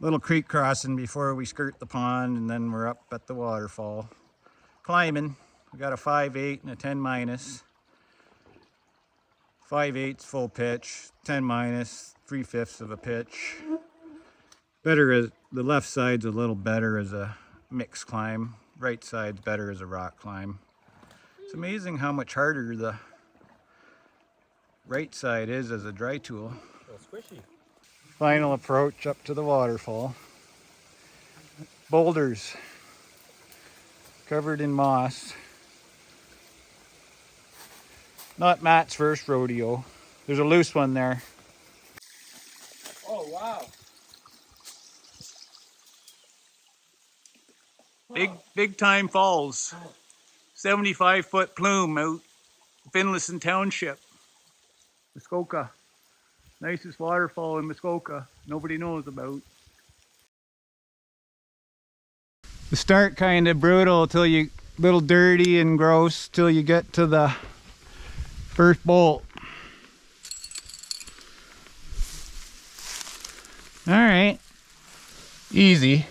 Little creek crossing before we skirt the pond, and then we're up at the waterfall. Climbing. We got a 5/8 and a 10 minus. 5/8 full pitch, 10 minus, 3/5 of a pitch. Better as the left side's a little better as a mixed climb. Right side's better as a rock climb. It's amazing how much harder the right side is as a dry tool. Squishy. Final approach up to the waterfall. Boulders covered in moss. Not Matt's first rodeo. There's a loose one there. Oh, wow. Big time falls. 75-foot plume out Finlayson Township. Muskoka. Nicest waterfall in Muskoka. Nobody knows about. The start kind of brutal till you, little dirty and gross till you get to the first bolt. All right, easy.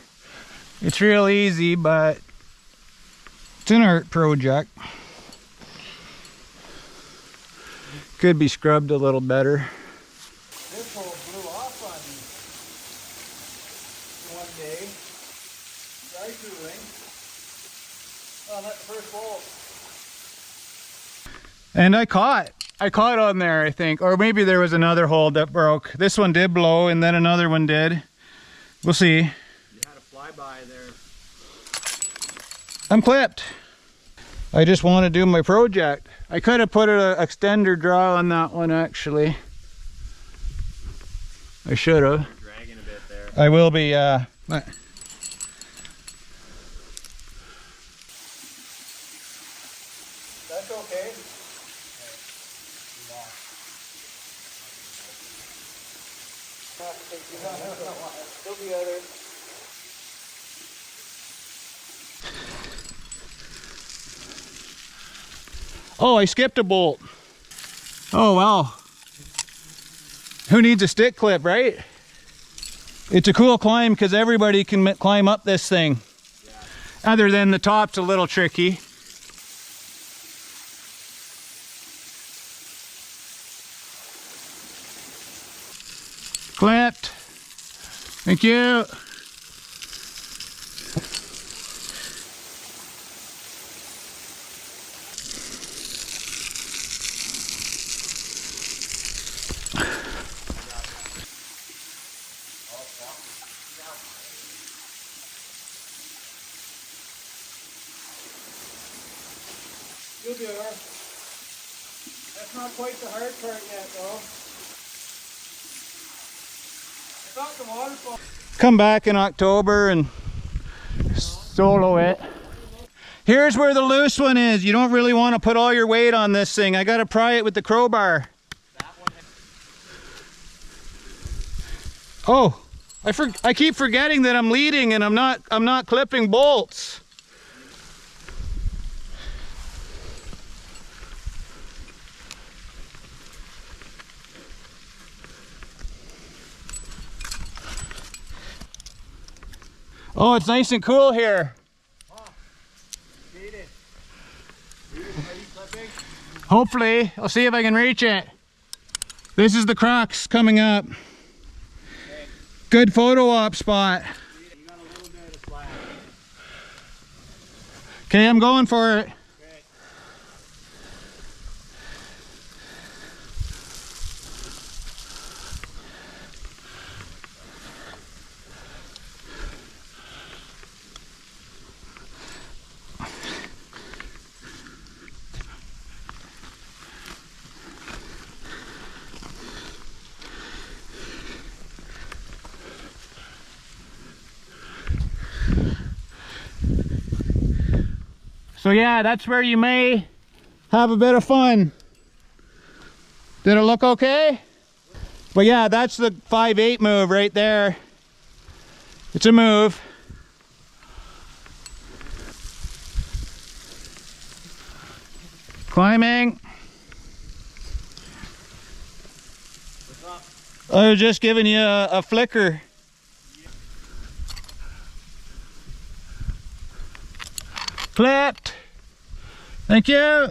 It's real easy, but it's an art project. Could be scrubbed a little better. This hole blew off on me one day. Dry tooling. Oh, that's the first bolt. And I caught on there, I think. Or maybe there was another hole that broke. This one did blow, and then another one did. We'll see. You had a flyby there. I'm clipped. I just want to do my project. I could have put an extender draw on that one, actually. I should have. You're dragging a bit there. I will be, That's okay. Still the other. oh, I skipped a bolt. Oh, well. Who needs a stick clip, right? It's a cool climb because everybody can climb up this thing. Yeah. Other than the top's a little tricky. Clipped. Thank you. You'll be alright. That's not quite the hard part yet, though. I thought the waterfall. Come back in October and solo it. Here's where the loose one is. You don't really want to put all your weight on this thing. I got to pry it with the crowbar. Oh, I keep forgetting that I'm leading and I'm not clipping bolts. Oh, it's nice and cool here. Oh, beat it. Are you clipping? Hopefully, I'll see if I can reach it. This is the crux coming up. Okay. Good photo op spot. You got a little bit of slack. Okay, I'm going for it. Okay. So yeah, that's where you may have a bit of fun. Did it look okay? But yeah, that's the 5/8 move right there. It's a move. Climbing. What's up? I was just giving you a flicker. Clipped. Thank you.